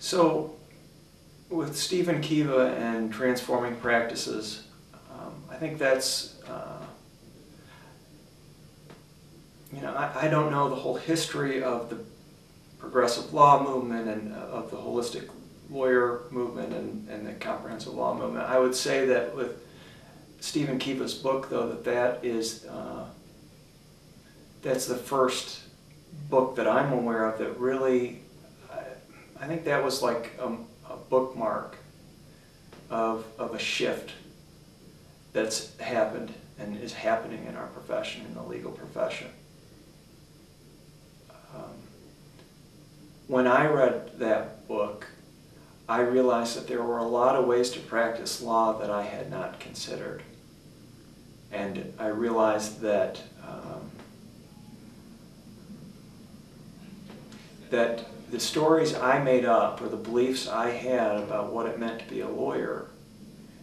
So with Stephen Kiva and transforming practices, I think that's, I don't know the whole history of the progressive law movement and of the holistic lawyer movement and the comprehensive law movement. I would say that with Stephen Kiva's book, though, that's the first book that I'm aware of that really, I think that was like a bookmark of a shift that's happened and is happening in our profession, in the legal profession. When I read that book, I realized that there were a lot of ways to practice law that I had not considered. And I realized that that the stories I made up or the beliefs I had about what it meant to be a lawyer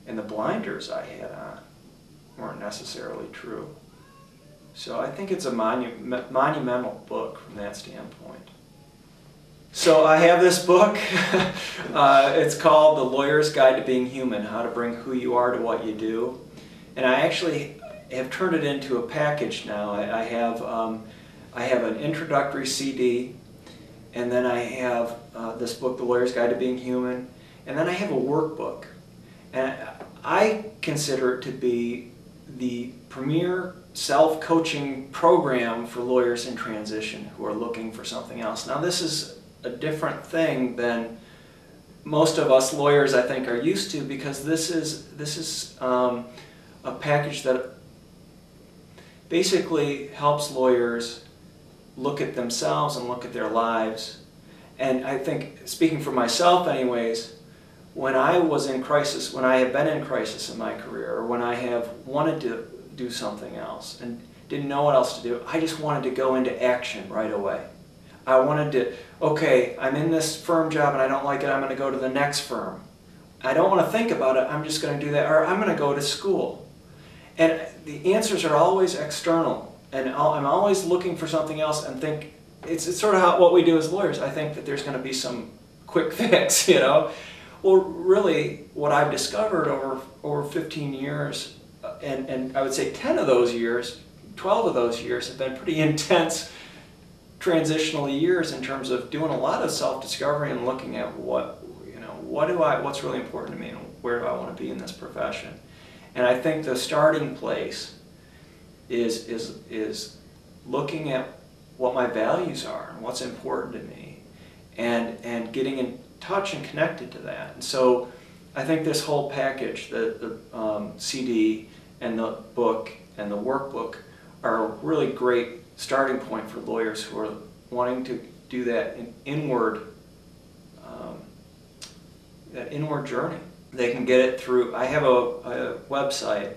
and the blinders I had on weren't necessarily true. So I think it's a monumental book from that standpoint. So I have this book. It's called The Lawyer's Guide to Being Human, How to Bring Who You Are to What You Do. And I actually have turned it into a package now. I have an introductory CD, and then I have this book, The Lawyer's Guide to Being Human, and then I have a workbook. And I consider it to be the premier self-coaching program for lawyers in transition who are looking for something else. Now this is a different thing than most of us lawyers, I think, are used to, because this is a package that basically helps lawyers look at themselves and look at their lives. And I think, speaking for myself anyways, when I was in crisis, when I have been in crisis in my career, or when I have wanted to do something else and didn't know what else to do, I just wanted to go into action right away. I wanted to, okay, I'm in this firm job and I don't like it, I'm going to go to the next firm. I don't want to think about it, I'm just going to do that, or I'm going to go to school. And the answers are always external, and I'm always looking for something else and think, it's sort of what we do as lawyers. I think that there's going to be some quick fix, you know. Well, really, what I've discovered over 15 years, and I would say 10 of those years, 12 of those years have been pretty intense transitional years in terms of doing a lot of self-discovery and looking at what's really important to me and where do I want to be in this profession. And I think the starting place is looking at what my values are and what's important to me, and getting in touch and connected to that. And so I think this whole package, the CD and the book and the workbook, are a really great starting point for lawyers who are wanting to do that inward journey. They can get it through, I have a website.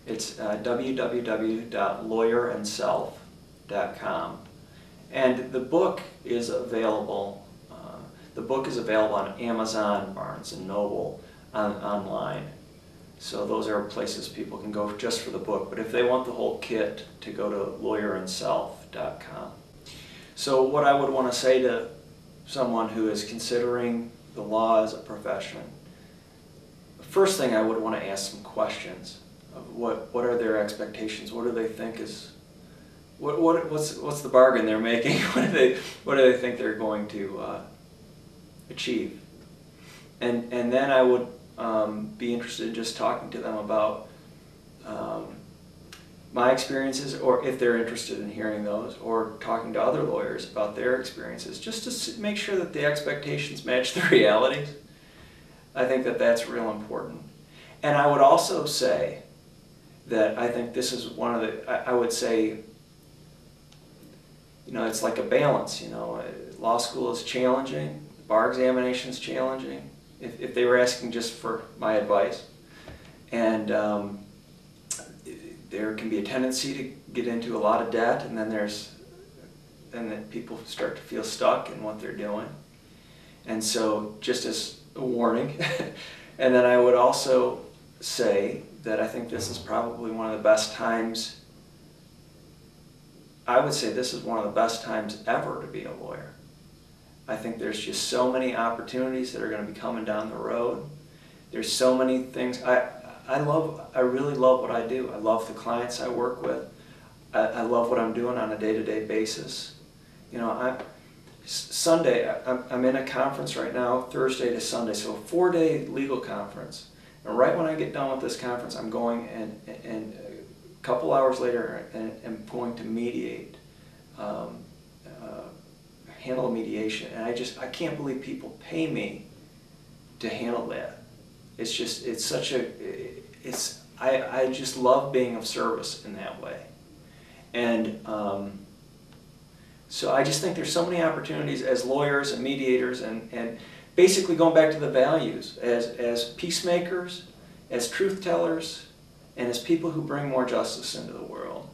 It's www.lawyerandself.com, and the book is available. The book is available on Amazon, Barnes and Noble, online. So those are places people can go just for the book. But if they want the whole kit, to go to lawyerandself.com. So what I would want to say to someone who is considering the law as a profession, the first thing I would want to ask some questions of what are their expectations? What do they think is, what's the bargain they're making? What do they think they're going to achieve? And then I would be interested in just talking to them about my experiences, or if they're interested in hearing those, or talking to other lawyers about their experiences, just to make sure that the expectations match the realities. I think that that's real important. And I would also say that I think this is one of the, I would say, it's like a balance, law school is challenging, bar examination is challenging, if they were asking just for my advice. And there can be a tendency to get into a lot of debt, and then people start to feel stuck in what they're doing. And so, just as a warning. And then I would also say that I think this is probably one of the best times, I would say this is one of the best times ever to be a lawyer. I think there's just so many opportunities that are going to be coming down the road. There's so many things. I really love what I do. I love the clients I work with. I love what I'm doing on a day-to-day basis. You know, Sunday, I'm in a conference right now, Thursday to Sunday, so a 4-day legal conference. And right when I get done with this conference, I'm going and a couple hours later, I'm going to mediate, handle a mediation. And I can't believe people pay me to handle that. It's just, it's such a, I just love being of service in that way. And so I just think there's so many opportunities as lawyers and mediators, and basically going back to the values, as peacemakers, as truth tellers, and as people who bring more justice into the world.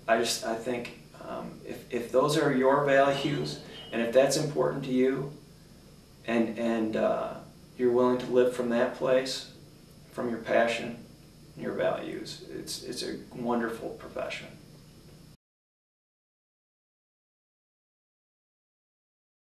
I think if those are your values, and if that's important to you, and you're willing to live from that place, from your passion and your values, it's a wonderful profession.